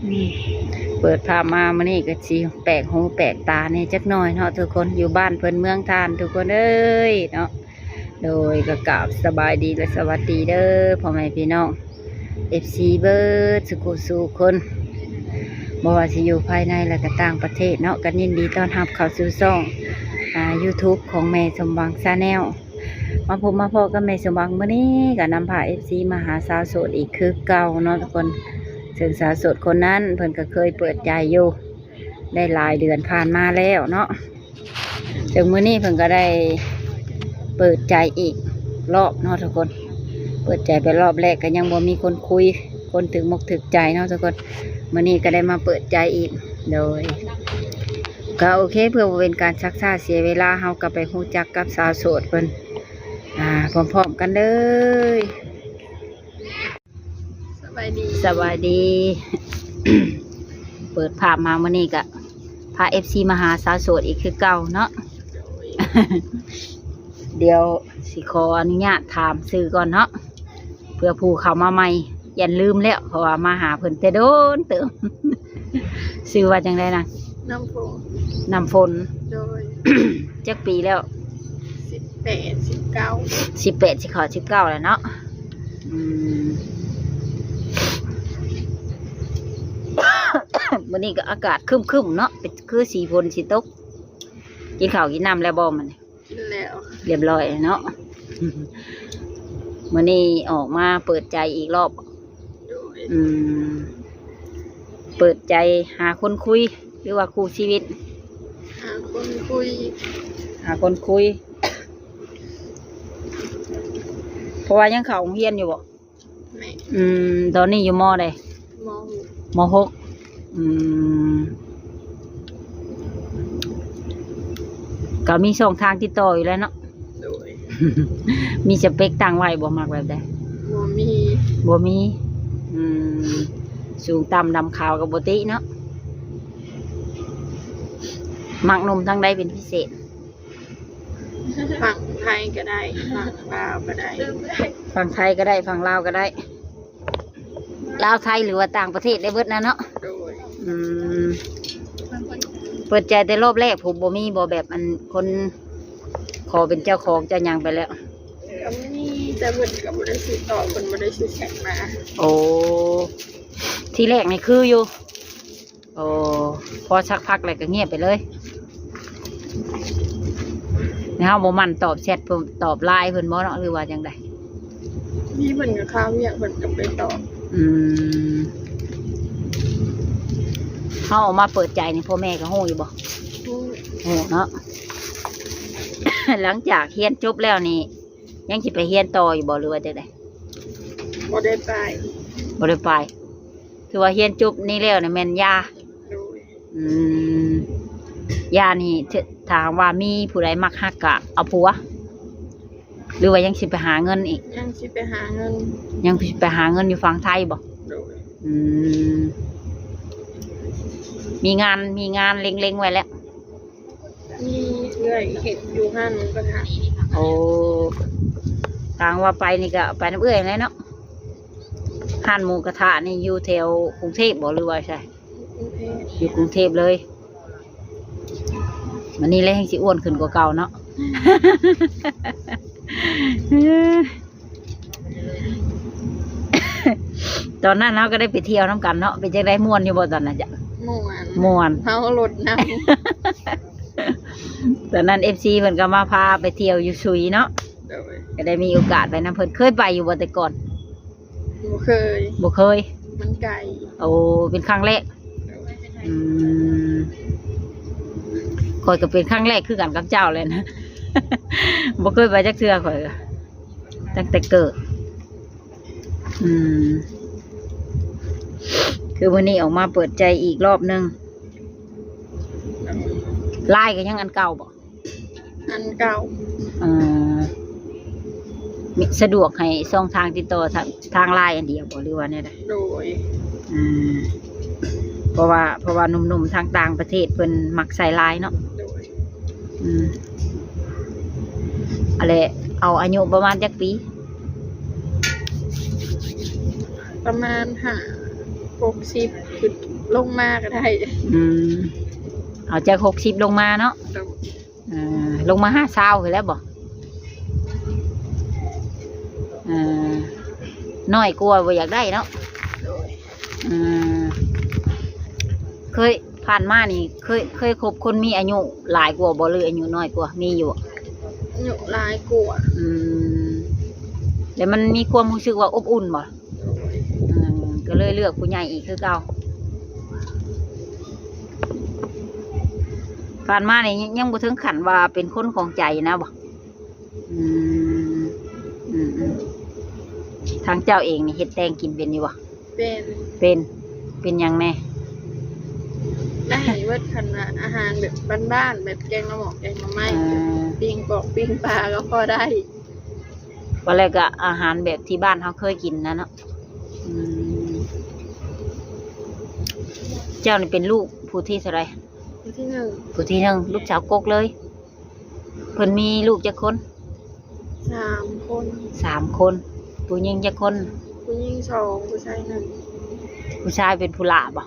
อืมเปิดภาพมามื้อนี้ก็สิแปลกหูแปลกตาเนี่ยจักหน่อยเนาะทุกคนอยู่บ้านเพิ่นเมืองทานทุกคนเอ้ยเนาะโดยก็กราบสบายดีและสวัสดีเด้อพ่อแม่พี่น้อง FC เบิร์ดสุขุสู่คนบ่ว่าสิอยู่ภายในและก็ต่างประเทศเนาะก็ยินดีต้อนรับเข้าสู่ช่องYouTube ของแม่สมหวังชาแนลมาพบมาพอกับแม่สมหวังมื้อนี้ก็นำพา FC มาหาสาวโสดอีกคือเก่าเนาะทุกคนซึ่งสาวโสดคนนั้นเพิ่นก็เคยเปิดใจอยู่ได้หลายเดือนผ่านมาแล้วเนาะถึงมื้อนี้เพิ่นก็ได้เปิดใจอีกรอบเนาะทุกคนเปิดใจไปรอบแรกก็ยังบ่มีคนคุยคนถึงมกถึกใจเนาะทุกคนมื้อนี้ก็ได้มาเปิดใจอีกโดยก็โอเคเพื่อบ่เป็นการชักช้าเสียเวลาเฮาก็ไปฮู้จักกับสาวโสดเพิ่นพร้อมๆกันเลยสบายดี สวัสดี เปิดภาพมาเมื่อนี้ก็พา FC มาหาสาวโสดอีกคือเก่าเนาะ เดี๋ยวสิขออนุญาตถามซื้อก่อนเนาะเพื่อผู้เข้ามาใหม่อย่าลืมแล้วเพราะว่ามาหาเพิ่นแต่โดนเติม ซื้อว่าจังไดนะ น้ำโพ น้ำฝน โดย จักปีแล้ว 18 19 18สิขอ19แล้วเนาะอืม วันนี้ก็อากาศครึมๆเนาะเป็นคือสีฝนสีตกกินข้าวกินน้ำแล้วบ่มัน กินแล้ว เรียบร้อยเนาะ วันนี้ออกมาเปิดใจอีกรอบ โดย เปิดใจหาคนคุย หรือว่าคู่ชีวิต หาคนคุย หาคนคุย เพราะว่ายังเข้าโรงเรียนอยู่บ่ แม่ ตอนนี้อยู่มอใด มอง มหกก็มีช่องทางติดต่ออยู่แล้วเนาะ โดย มีสเปคต่างไว้บ่มักแบบใด บ่มี บ่มีสูงต่ำดำขาวกับบ่ติเนาะมักหนมทางใดเป็นพิเศษ ฝั่งไทยก็ได้ฝั่งลาวก็ได้ ฝั่งไทยก็ได้ฝั่งลาวก็ได้ลาวไทยหรือว่าต่างประเทศได้เบิดนะเนาะ โดย เปิดใจแต่รอบแรกผมบ่มีบ่แบบอันคนขอเป็นเจ้าของเจ้าหยังไปแล้ว ก็มีแต่เพิ่นก็บ่ได้ซื้อต่อเพิ่นบ่ได้ซื้อแข่งมา โอ้ที่แรกนี่คืออยู่โอ้พอสักพักเลยก็เงียบไปเลยนะครับโมมันตอบแชทเพิ่นตอบไลน์เพิ่นบ่เนาะหรือว่าจังได มีเพิ่นก็ข้าวเวียงเพิ่นก็ไปต่อ เขาออกมาเปิดใจนี่พ่อแม่ก็ฮู้อยู่บ่ ฮู้ ฮู้เนาะ หลังจากเรียนจบแล้วนี่ยังสิไปเรียนต่ออยู่บ่หรือว่าจังได บ่ได้ไป บ่ได้ไปคือว่าเรียนจบนี่แล้วนี่แม่นยา โดย ยานี่ถามว่ามีผู้ใดมักฮักกะเอาผัวหรือว่ายังสิไปหาเงินอีก ยังสิไปหาเงิน ยังสิไปหาเงินอยู่ฝั่งไทยบ่ โดย มีงานเล็งๆไว้แล้ว มีเรื่อยเห็ดอยู่ห้านหมูกระทะ โอ้ทางว่าไปนี่ก็ไปน้ำเอื้อยเลยเนาะห้านหมูกระทะนี่อยู่แถวกรุงเทพบ่หรือว่าใช่ กรุงเทพ อยู่กรุงเทพเลยวันนี้เลยให้สิอ้วนขึ้นกว่าเก่าเนาะ ตอนนั้นเราก็ได้ไปเที่ยวน้ำกันเนาะไปจังได้ม่วนอยู่บ่ตอนนั้นจ้ะ ม่วน ม่วน เฮารถน ตอนนั้นFC เพิ่นก็มาพาไปเที่ยวอยู่ซุยเนาะ ำโดย ก็ได้มีโอกาสไปนำเพิ่นเคยไปอยู่บ่แต่ก่อน บ่เคย บ่เคย มันไกล โอ้เป็นครั้งแรก โดย ข่อยก็เป็นครั้งแรกคือกันกับเจ้าเลยนะ บ่เคยไปจักเทื่อข่อยก็ตั้งแต่เกิดคือวันนี้ออกมาเปิดใจอีกรอบนึงไล่ก็ยังอันเก่าบ่ อันเก่า มีสะดวกให้ช่องทางติดต่อทางไลน์อันเดียวบ่หรือว่าเนี่ยได้ โดย เพราะว่าหนุ่มๆทางต่างประเทศเพิ่นมักใส่ไลน์เนาะ โดย อะไรเอาอายุประมาณจักปี ประมาณ 60ขึ้นลงมาก็ได้ อืมเอาจาก60ลงมาเนาะลงมา50ไปแล้วบ่น้อยกลัวบ่อยากได้เนาะเคยผ่านมานี่เคยคบคนมีอายุหลายกว่าบ่หรืออายุน้อยกว่ามีอยู่อายุหลายกว่าแล้วมันมีความรู้สึกว่าอบอุ่นบ่ก็เลยเลือกผู้ใหญ่อีกคือเก่าผ่านมานี่ยังบ่ถึงขั้นว่าเป็นคนของใจนะบ่ทางเจ้าเองนี่เฮ็ดแตงกินเป็นอยู่บ่เป็นยังแน่ได้เวิร์ดคันอาหารแบบบ้านๆแบบแกงละหมอกแกงละไม้ปิ้งปอกปิ้งปลาก็พอได้ก็เลยก็อาหารแบบที่บ้านเขาเคยกินนะเนาะเจ้านี่เป็นลูกผู้ที่เท่าไรผู้ที่หนึ่งลูกสาวกกเลยเพิ่นมีลูกจักคน3 คนผู้หญิงจักคนผู้หญิง2ผู้ชาย1ผู้ชายเป็นผู้หลาบ่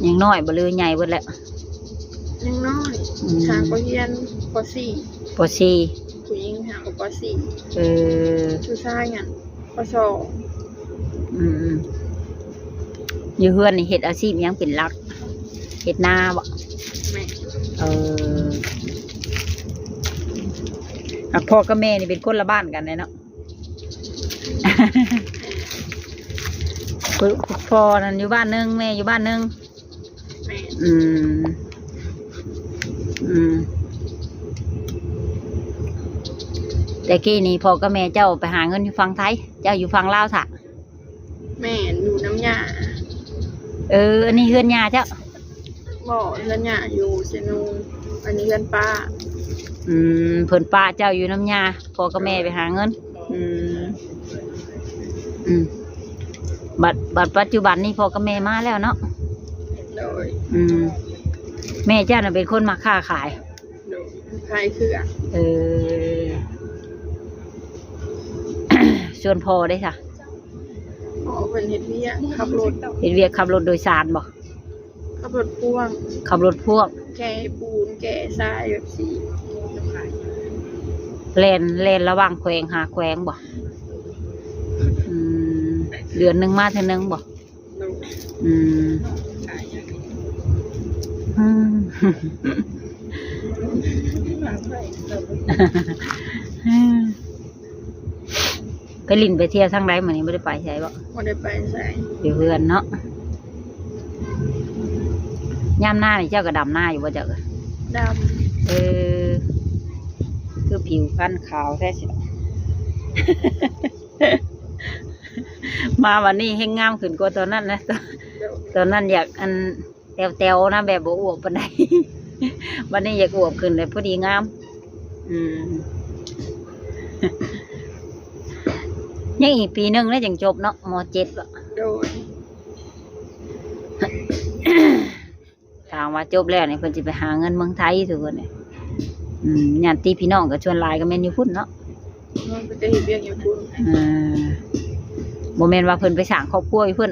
ยังน้อยบ่เลยใหญ่เบิดแล้วยังน้อยทางก็เรียนป.4ผู้หญิงทางก็ป.4ผู้ชายอ่ะป.2อยู่เฮือนนี่เฮ็ดอาชีพยังเป็นหลักเฮ็ดนาบ่พ่อกับแม่นี่เป็นคนละบ้านกันเลยเนาะ พ่อนั่นอยู่บ้านนึงแม่อยู่บ้านนึงแต่กี้นี่พ่อกับแม่เจ้าไปหาเงินอยู่ฝั่งไทยเจ้าอยู่ฝั่งลาวซะแม่อยู่น้ำยาอันนี้เฮือนยาเจ้าบ่เฮือนยาอยู่เซนูอันนี้เฮือนป้าเพิ่นป้าเจ้าอยู่น้ำยาพ่อกับแม่ไปหาเงินบัดปัจจุบันนี้พ่อกับแม่มาแล้วเนาะแม่เจ้าน่ะเป็นคนมาค้าขายเครื่องส่วนพ่อได้ค่ะพ่อเป็นเฮ็ดเวียกขับรถโดยสารบ่ขับรถพ่วงแก่ปูนแก่ทรายแบบนี้แล่นระหว่างแขวงหาแขวงบ่เดือนหนึ่งมาเท่านึงบ่ไปลินไปเที่ยวทั้งไรเหมือนนี้ไม่ได้ไปใช่บ่ไม่ได้ไปใช่อยู่เพื่อนเนาะย่ำหน้านี่เจ้าก็ดำหน้าอยู่บ่เจ้าดำคือผิวพรรณขาวแท้สิมาวันนี้ให้งามขึ้นกว่าตอนนั้นนะตอนนั้นอยากอันแตวๆนะแบบบอวบปานใดวันนี้อยากอวบขึ้นเลยพอดีงามยังอีกปีนึงแล้วจังจบเนาะม.7 ละถามว่าจบแล้วเนี่ยเพิ่นจะไปหาเงินเมืองไทยทุกคนเนี่ยญาติพี่น้องก็ชวนหลายก็แม่นอยู่พุ่นเนาะไปเฮ็ดเวียกอยู่พุ่นบ่แม่นว่าเพิ่นไปสร้างครอบครัวอยู่เพิ่น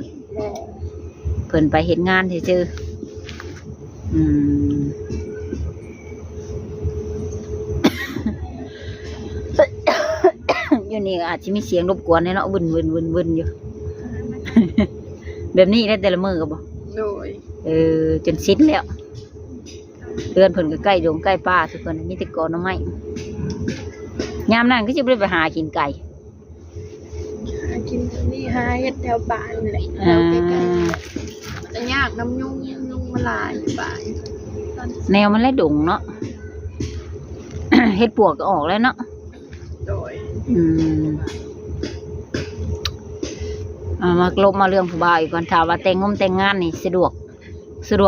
เพิ่นไปเฮ็ดงานซื่ออยู่นี่อาจจะมีเสียงรบกวนเนาะบึนอยู่แบบนี้ได้แต่ละมื้อก็บ่จนสิ้นแล้วเดือนเพิ่นก็ใกล้ดงใกล้ป่าทุกคนมีแต่กอหน่อไม้ยามนั้นก็จะไปหากินไก่กินนี่หาเฮ็ดแถวป่านี่แหละแถวใกล้ๆแต่ยากน้ำยุ่งมาลายอยู่ป่าแนวมันแลดงเนาะ เฮ็ดปวกก็ออกแล้วเนาะโดยมากลบมาเรื่องผู้บ่าวอีกก่อนถามว่าแต่งงานนี่สะดวก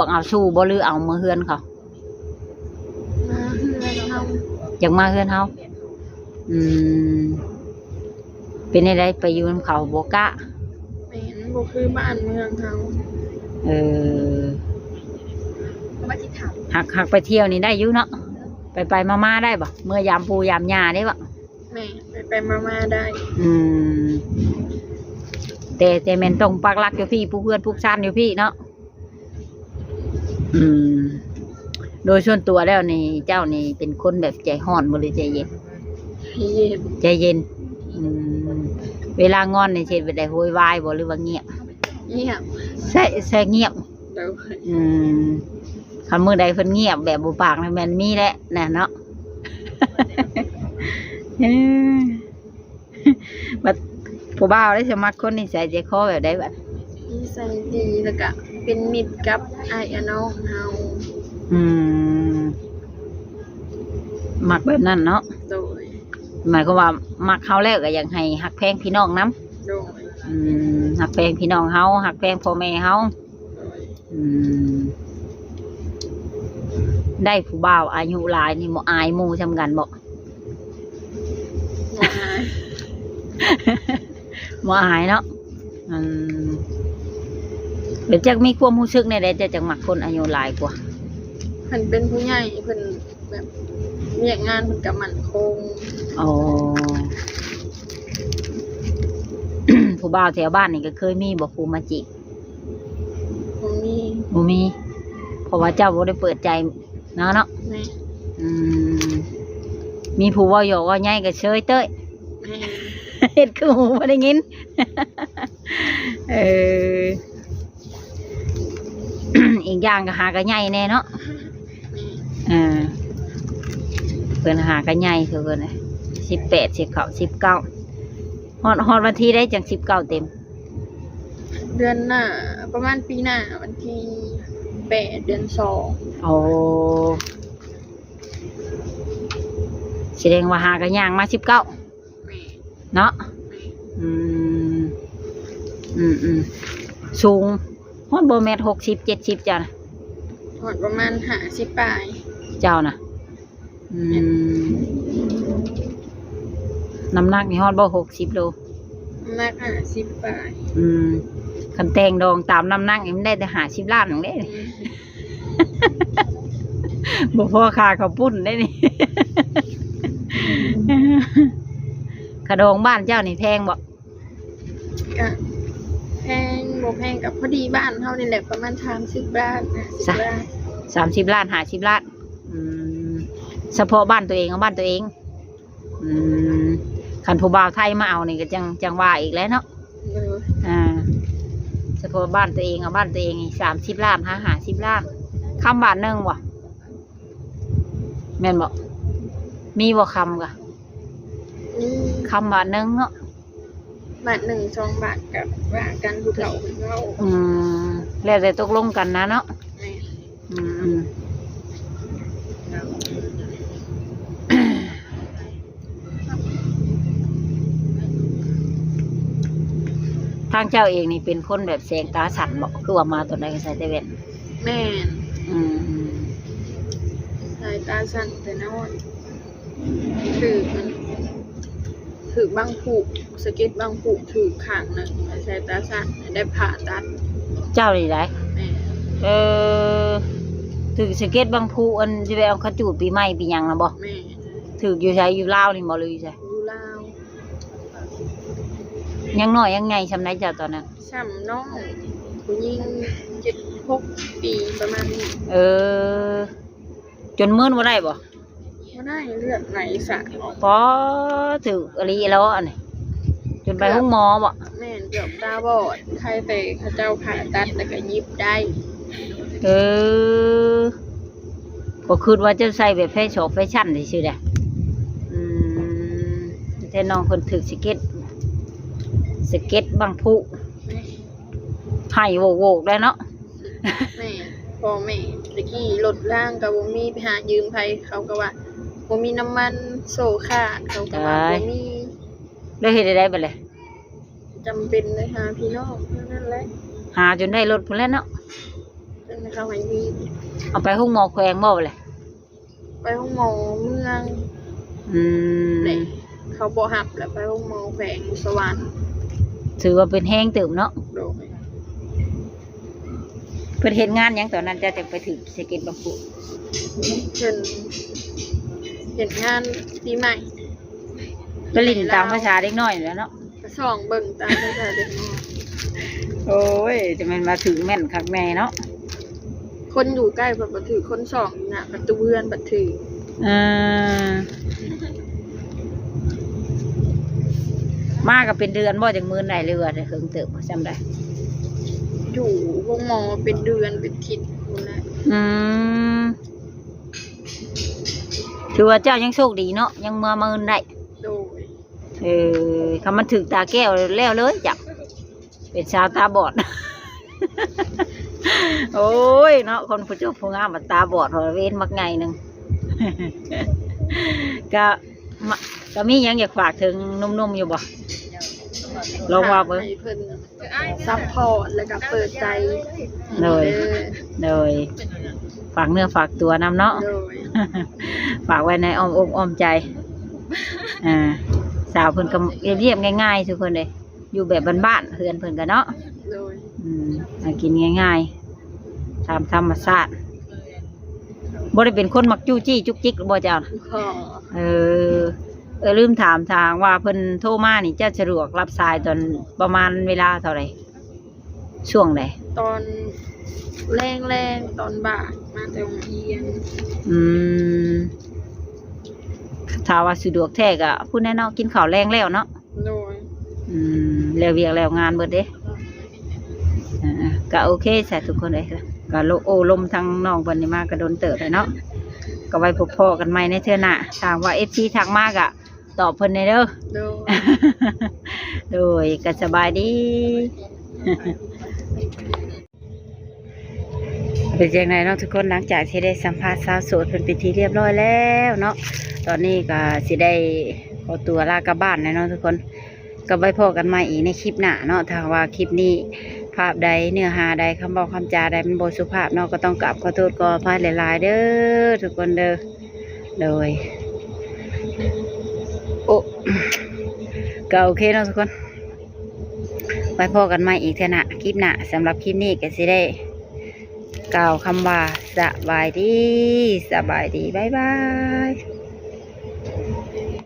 เอาสู้บ่หรือเอามาเฮือนเขาอยากมาเฮือนเฮาเป็นอะไรไปอยู่นำเขาบ่กะเป็นบ่คือบ้านเมืองเฮาหักไปเที่ยวนี่ได้อยู่เนาะไปมาได้บ่เมื่อยามปูยามหญ้าได้บ่แม่ไปมาได้ แต่แม่นต้องปักหลักอยู่พี่ผู้เพื่อนผู้ชานอยู่พี่เนาะโดยส่วนตัวแล้วนี่เจ้านี่เป็นคนแบบใจร้อนบ่หรือใจเย็น เย็น ใจเย็นเวลางอนนี่เช่นไปได้โวยวายบ่หรือว่าเงียบ เงียบ ใช่เงียบ โดย คันมื้อใดเพิ่นเงียบแบบบ่ปากนี่แม่นมีแหละน่ะเนาะ บัดผู้บ่าวได้สมัครคนนิสัยใจคอแบบใดบัด นิสัยดีแล้วก็เป็นมิตรกับอ้ายกับน้องเฮา มักแบบนั้นเนาะ โดย หมายความว่ามักเฮาแล้วก็อยากให้ฮักแพงพี่น้องนำ โดย ฮักแพงพี่น้องเฮาฮักแพงพ่อแม่เฮา โดย ได้ผู้บ่าวอายุหลายนี่บ่อายหมู่ซำกันบ่ บ่อาย บ่อายเนาะเดี๋ยวจักมีความรู้สึกในใดจะจักมักคนอายุหลายกว่า เพิ่นเป็นผู้ใหญ่เพิ่นแบบเรียกงานเพิ่นก็มั่นคง อ๋อ ผู้บ่าวแถวบ้านนี่ก็เคยมีบ่ผู้มาจีบ บ่มี บ่มี เพราะว่าเจ้าบ่ได้เปิดใจเนาะ แม่ มีผู้เว้าหยอกเว่าใหญ่ก็เชยเต้ย แม่ เฮ็ดคือหูบ่ได้ยิน อีกอย่างก็หาก็ใหญ่แน่เนาะ แม่ เพิ่นหาก็ใหญ่เท่ากันน่ะ18สิเข้า19ฮอดวันที่ได้จัง19เต็ม เดือนหน้าประมาณปีหน้าวันที่8เดือน2 โอ้แสดงว่าหาก็ย่างมา19 แม่ เนาะ แม่ สูงฮอดบ่แม่น60 70เจ้านะ ถอดประมาณ50ปลาย เจ้านะน้ำหนักนี่ฮอดบ่60โล มาก50ปลาย คันแต่งดองตามน้ำหนักนี่มันได้แต่50ล้านนั่นแหละ บ่พอค่าข้าวปุ้นได้นี่ ขะดองบ้านเจ้านี่แพงบ่ ก็แพงบ่แพงกับพอดีบ้านเฮานี่แหละประมาณ30ล้าน50ล้าน 30ล้าน50ล้านเฉพาะบ้านตัวเองเอาบ้านตัวเองคันผู้บ่าวไทยมาเอานี่ก็จังว่าอีกแล้วเนาะ เฉพาะบ้านตัวเองเอาบ้านตัวเองนี่30ล้าน50ล้านคำบาทนึงบ่แม่นบ่มีบ่คำกะ นี่ คำบาทนึงเนาะ บาท1 2บาทกับว่ากันผู้เฒ่าผู้เฒ่า แล้วแต่ตกลงกันนะเนาะ แม่ ทางเจ้าเองนี่เป็นคนแบบแสงตาสั่นบ่คือว่ามาตอนใดก็ใส่แต่แว่น แม่นสายตาสั่นแต่น้อยถือบางผูกสะเก็ตบางผูกถือข้างหนึงสายตาสั่นได้ผ่าตัด เจ้านี่ได้ แม่ ถือสเก็ตบางภูอันจะไปเอาขจูดปีใหม่ปีหยังนะบ่ แม่ ถืออยู่ใช้อยู่ลาวนี่บ่เลยอยู่ใช่ อยู่ลาว ยังน้อยยังไงชำไดเจ้าตอนนั้น ช้ำน้องผู้หญิง7-6 ปีประมาณนี้ จนมื้อบ่ได้บ่ บ่ได้เลือดไหลสายออก พอถืออลีแล้วอันนี้จนไปห้องหมอบ่ แม่นเกือบตาบอดใครไปเขาเจ้าผ่าตัดแล้วก็ยิบได้ ก็คิดว่าจะใส่แบบแฟชั่นซื่อๆแหละแต่น้องเพิ่นถือสเก็ตบางภู แม่ ให้โวกๆได้เนาะ แม่พ่อแม่ตะกี้รถล่างก็บ่มีไปหายืมไผเขาก็ว่าบ่มีน้ำมันโซ่ขาดเขาก็ว่าบ่มี แล้วเฮ็ดได้บัดเลย จำเป็นเลยหาพี่น้องเท่านั้นแหละ หาจนได้รถพุ่นแล้วเนาะ จนเขาให้ยืม เอาไปห้องหมอแขวงบ่เลย ไปห้องหมอเมืองนี่เขาบ่รับแล้วไปห้องหมอแขวงสวรรค์ ถือว่าเป็นแห้งเติมเนาะ โดย เพิ่นเฮ็ดงานหยังตอนนั้นจะไปถือสเก็ตบางปู เพิ่นเฮ็ดงานปีใหม่ ไปลิ้นตามภาษาเด็กน้อยแล้วเนาะ ก็ส่องเบิ่งตามภาษาเด็กน้อย โอ้ยจะมันมาถึงแม่นคักแม่เนาะ คนอยู่ใกล้บัดถือคนสองอยู่น่ะประตูเรือนบัดถือ อ่ามาก็เป็นเดือนบ่จากมือไหนเรือเพิ่งเติบจำได้ อยู่วงหมอเป็นเดือนเป็นทิศคนละ อืมถือว่าเจ้ายังโชคดีเนาะยังมามือได้ โดย คำมันถึงตาแก้วแล้วเลยจับเป็นชาวตาบอด โอ้ยเนาะคนผู้เจ้าผู้งามมันตาบอดหัวเว้นมักไงหนึ่ง ก็มะก็มีหยังอยากฝากถึงนุ่มๆอยู่บ่ลองว่าเบิ่ง ให้เพิ่นซัพพอร์ตแล้วก็เปิดใจ เลย โดยฝากเนื้อฝากตัวนำเนาะ โดย ฝากไว้ในอ้อมอกอ้อมใจสาวเพิ่นก็เรียบๆง่ายๆทุกคนเลยอยู่แบบบ้านๆเฮือนเพิ่นกันเนาะ โดย หากินง่ายๆตามธรรมชาติบ่ได้เป็นคนมักจู้จี้จุกจิกบ่เจ้า ขอ ลืมถามทางว่าเพิ่นโทรมานี่เจ้าสะดวกรับสายตอนประมาณเวลาเท่าไหร่ช่วงใด ตอนแรงตอนบ่ายมาแต่โรงเรียน ถ้าว่าสะดวกแท้ก็พูดแน่เนาะกินข้าวแรงแล้วเนาะ โดย แล้วเวียกแล้วงานเบิดเด้ก็โอเคใส่ทุกคนเลยก็ลมทางน้องเพิ่นนี่มากระโดนเติบเลยเนาะก็ไว้พบพ่อกันใหม่ในเทื่อหน้าถามว่า FC ทักมากอะตอบเพิ่นได้เด้อ โดย โดยก็สบายดี เป็นยังไงเนาะทุกคนหลังจากที่ได้สัมภาษณ์สาวโสดเป็นพิธีเรียบร้อยแล้วเนาะตอนนี้ก็สิได้ขอตัวลากลับบ้านแล้วเนาะทุกคนก็ไว้พอกันใหม่อีกในคลิปหน้าเนาะถ้าว่าคลิปนี้ภาพใดเนื้อหาใดคำบอกคำจาใดมันบ่สุภาพเนาะก็ต้องกราบขอโทษขออภัยหลายๆเด้อทุกคนเด้อโดยโอ้ ก็โอเคเนาะทุกคนไว้พอกันใหม่อีกเถอะนะคลิปหน้าสำหรับคลิปนี้ก็สิได้กล่าวคำว่าสบายดีบ๊ายบาย